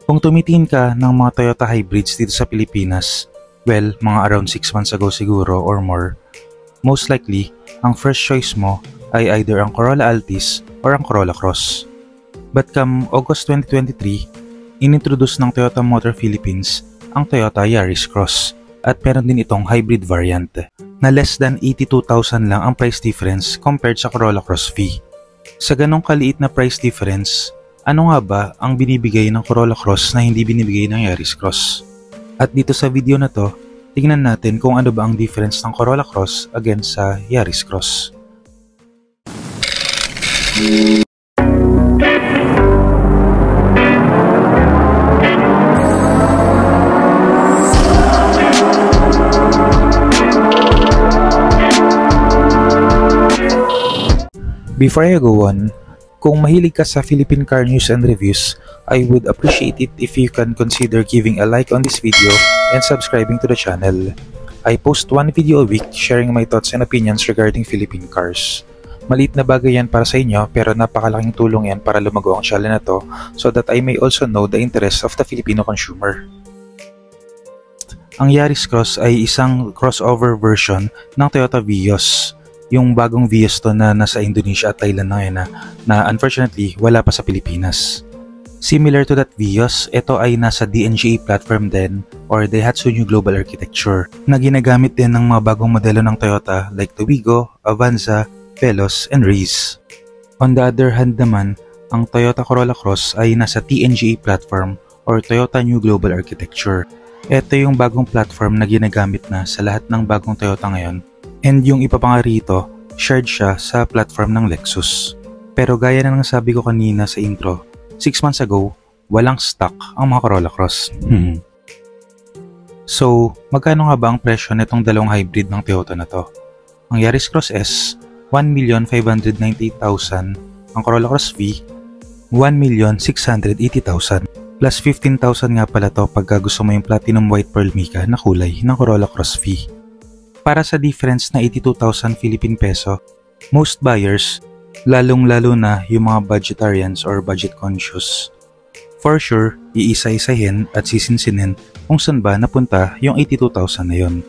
Kung tumitingin ka ng mga Toyota hybrids dito sa Pilipinas, well, mga around 6 months ago siguro or more, most likely, ang first choice mo ay either ang Corolla Altis or ang Corolla Cross. But come August 2023, inintroduce ng Toyota Motor Philippines ang Toyota Yaris Cross at meron din itong hybrid variant na less than 82,000 lang ang price difference compared sa Corolla Cross V. Sa ganong kaliit na price difference, ano nga ba ang binibigay ng Corolla Cross na hindi binibigay ng Yaris Cross? At dito sa video na to, tingnan natin kung ano ba ang difference ng Corolla Cross against sa Yaris Cross. Before I go on, kung mahilig ka sa Philippine car news and reviews, I would appreciate it if you can consider giving a like on this video and subscribing to the channel. I post one video a week sharing my thoughts and opinions regarding Philippine cars. Maliit na bagay yan para sa inyo pero napakalaking tulong yan para lumago ang channel na to so that I may also know the interests of the Filipino consumer. Ang Yaris Cross ay isang crossover version ng Toyota Vios. Yung bagong Vios to na nasa Indonesia at Thailand na ngayon na unfortunately wala pa sa Pilipinas. Similar to that Vios, ito ay nasa DNGA platform din or Daihatsu New Global Architecture na ginagamit din ng mga bagong modelo ng Toyota like the Wigo, Avanza, Veloz, and Race. On the other hand naman, ang Toyota Corolla Cross ay nasa TNGA platform or Toyota New Global Architecture. Ito yung bagong platform na ginagamit na sa lahat ng bagong Toyota ngayon. And yung iba pa nga rito, shared siya sa platform ng Lexus. Pero gaya na ng sabi ko kanina sa intro, 6 months ago, walang stock ang mga Corolla Cross. So, magkano nga ba ang presyo nitong dalawang hybrid ng Toyota na to? Ang Yaris Cross S, 1,598,000. Ang Corolla Cross V, 1,680,000. Plus 15,000 nga pala to pagka gusto mo yung Platinum White Pearl Mica na kulay ng Corolla Cross V. Para sa difference na 82,000 Philippine peso, most buyers, lalong-lalo na yung mga budgetarians or budget conscious, for sure, iisa-isahin at sisinsinin kung saan ba napunta yung 82,000 na yun.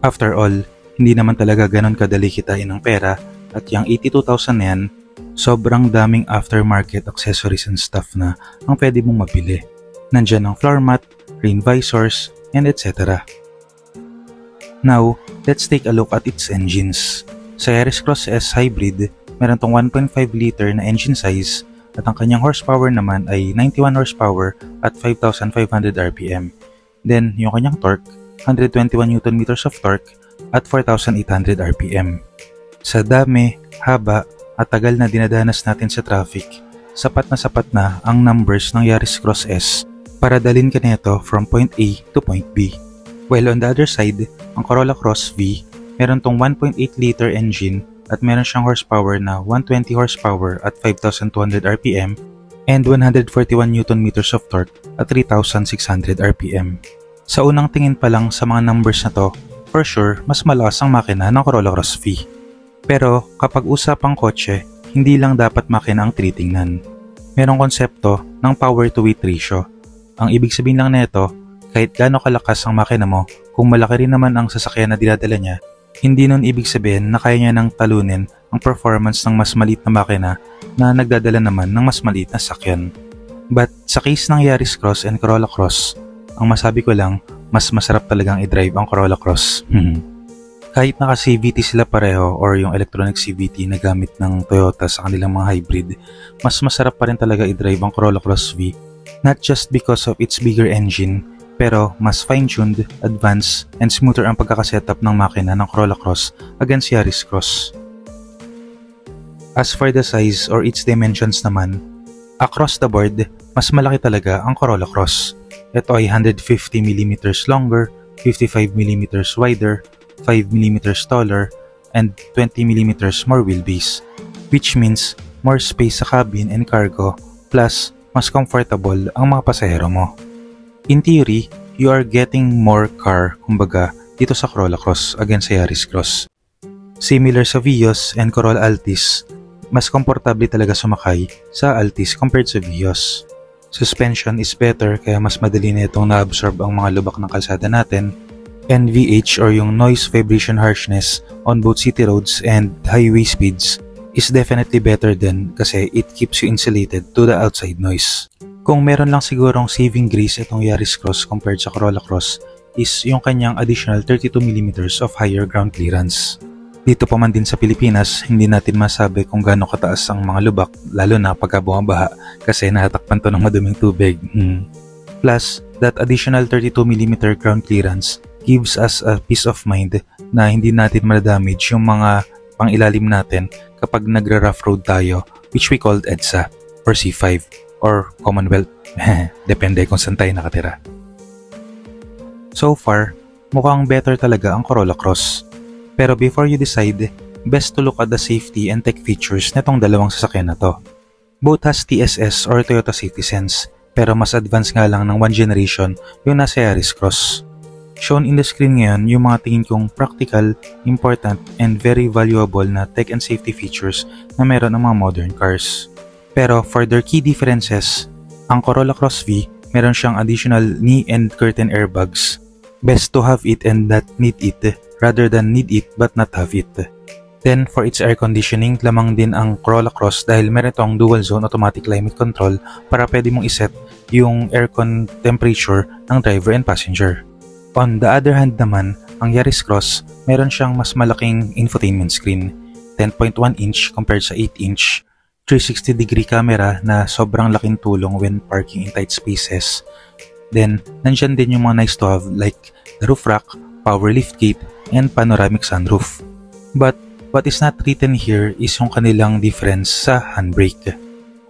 After all, hindi naman talaga ganon kadali kitain ng pera at yung 82,000 na yan, sobrang daming aftermarket accessories and stuff na ang pwede mong mabili. Nandyan ang floor mat, rain visors, and etc. Now, let's take a look at its engines. Sa Yaris Cross S Hybrid, meron tong 1.5 liter na engine size at ang kanyang horsepower naman ay 91 horsepower at 5,500 RPM. Then, yung kanyang torque, 121 Nm of torque at 4,800 RPM. Sa dami, haba at tagal na dinadanas natin sa traffic, sapat na ang numbers ng Yaris Cross S para dalhin ka nito from point A to point B. While on the other side, ang Corolla Cross V, meron tong 1.8 liter engine at meron siyang horsepower na 120 horsepower at 5,200 RPM and 141 Nm of torque at 3,600 RPM. Sa unang tingin pa lang sa mga numbers na to, for sure, mas malakas ang makina ng Corolla Cross V. Pero kapag usapang kotse, hindi lang dapat makina ang tinitingnan. Merong konsepto ng power to weight ratio. Ang ibig sabihin lang nito, kahit gaano kalakas ang makina mo, kung malaki rin naman ang sasakyan na dinadala niya, hindi nun ibig sabihin na kaya niya nang talunin ang performance ng mas maliit na makina na nagdadala naman ng mas maliit na sasakyan. But sa case ng Yaris Cross and Corolla Cross, ang masabi ko lang, mas masarap talagang i-drive ang Corolla Cross. Kahit naka-CVT sila pareho or yung electronic CVT na gamit ng Toyota sa kanilang mga hybrid, mas masarap pa rin talaga i-drive ang Corolla Cross V. Not just because of its bigger engine, pero mas fine-tuned, advanced, and smoother ang pagkakasetup ng makina ng Corolla Cross against Yaris Cross. As for the size or its dimensions naman, across the board, mas malaki talaga ang Corolla Cross. Ito ay 150mm longer, 55mm wider, 5mm taller, and 20mm more wheelbase, which means more space sa cabin and cargo, plus mas comfortable ang mga pasahero mo. In theory, you are getting more car, kumbaga, dito sa Corolla Cross against sa Yaris Cross. Similar sa Vios and Corolla Altis, mas komportable talaga sumakay sa Altis compared sa Vios. Suspension is better kaya mas madali na itong na-absorb ang mga lubak ng kalsada natin. NVH or yung noise vibration harshness on both city roads and highway speeds is definitely better din kasi it keeps you insulated to the outside noise. Kung meron lang sigurong saving grace itong Yaris Cross compared sa Corolla Cross is yung kanyang additional 32mm of higher ground clearance. Dito pa man din sa Pilipinas, hindi natin masabi kung gaano kataas ang mga lubak lalo na pagka bumabaha kasi nahatakpan to ng maduming tubig. Plus, that additional 32mm ground clearance gives us a peace of mind na hindi natin madadamage yung mga pangilalim natin kapag nagra-rough road tayo, which we called EDSA or C5 or Commonwealth. Depende kung saan tayo nakatira. So far, mukhang better talaga ang Corolla Cross. Pero before you decide, best to look at the safety and tech features netong dalawang sasakyan na to. Both has TSS or Toyota Safety Sense, pero mas advanced nga lang ng one generation yung nasa Yaris Cross. Shown in the screen ngayon yung mga tingin kong practical, important, and very valuable na tech and safety features na meron ng mga modern cars. Pero for their key differences, ang Corolla Cross V meron siyang additional knee and curtain airbags. Best to have it and not need it rather than need it but not have it. Then for its air conditioning, lamang din ang Corolla Cross dahil meron itong dual zone automatic climate control para pwede mong iset yung aircon temperature ng driver and passenger. On the other hand naman, ang Yaris Cross meron siyang mas malaking infotainment screen, 10.1 inch compared sa 8 inch, 360-degree camera na sobrang laking tulong when parking in tight spaces. Then, nandyan din yung mga nice to have like the roof rack, power liftgate, and panoramic sunroof. But, what is not written here is yung kanilang difference sa handbrake.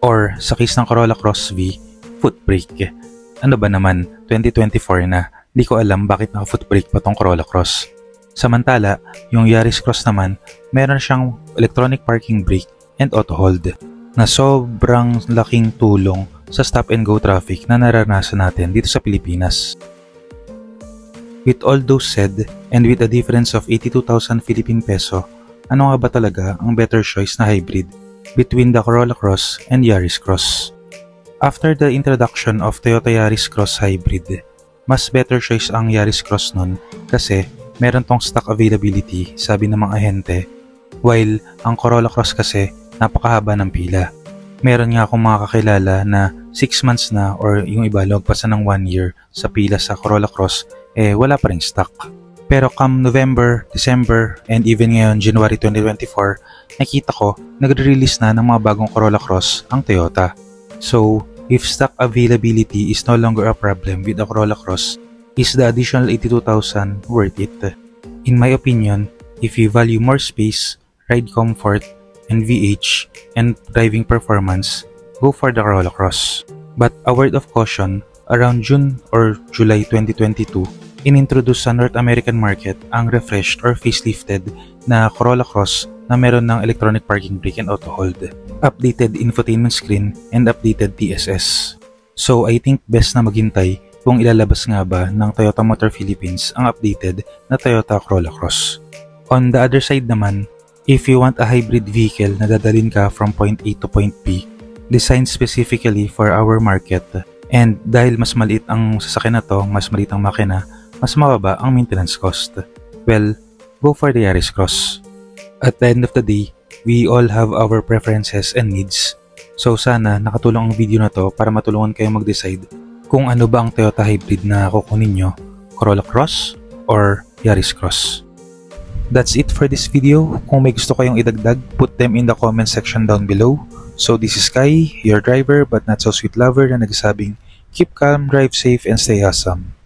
Or, sa case ng Corolla Cross V, foot brake. Ano ba naman, 2024 na, di ko alam bakit naka-foot brake pa tong Corolla Cross. Samantala, yung Yaris Cross naman, meron siyang electronic parking brake and auto hold na sobrang laking tulong sa stop and go traffic na naranasan natin dito sa Pilipinas. With all those said, and with a difference of 82,000 Philippine peso, ano nga ba talaga ang better choice na hybrid between the Corolla Cross and Yaris Cross? After the introduction of Toyota Yaris Cross Hybrid, mas better choice ang Yaris Cross nun kasi meron tong stock availability, sabi ng mga ahente, while ang Corolla Cross kasi napakahaba ng pila. Meron nga akong mga kakilala na 6 months na or yung iba lagpasan ng 1 year sa pila sa Corolla Cross wala pa rin stock. Pero come November, December, and even ngayon January 2024, nakita ko nagre-release na ng mga bagong Corolla Cross ang Toyota. So, if stock availability is no longer a problem with the Corolla Cross, is the additional 82,000 worth it? In my opinion, if you value more space, ride comfort, NVH, and driving performance, go for the Corolla Cross. But a word of caution, around June or July 2022, inintroduce sa North American market ang refreshed or facelifted na Corolla Cross na meron ng electronic parking brake and auto hold, updated infotainment screen, and updated TSS. So I think best na maghintay kung ilalabas nga ba ng Toyota Motor Philippines ang updated na Toyota Corolla Cross. On the other side naman, if you want a hybrid vehicle na dadalhin ka from point A to point B, designed specifically for our market, and dahil mas maliit ang sasakyan na to, mas maliit ang makina, mas mababa ang maintenance cost, well, go for the Yaris Cross. At the end of the day, we all have our preferences and needs. So sana nakatulong ang video na to para matulungan kayo mag-decide kung ano ba ang Toyota hybrid na kukunin nyo, Corolla Cross or Yaris Cross. That's it for this video. Kung may gusto kayong idagdag, put them in the comment section down below. So this is Kai, your driver but not so sweet lover na nagsasabing, keep calm, drive safe, and stay awesome.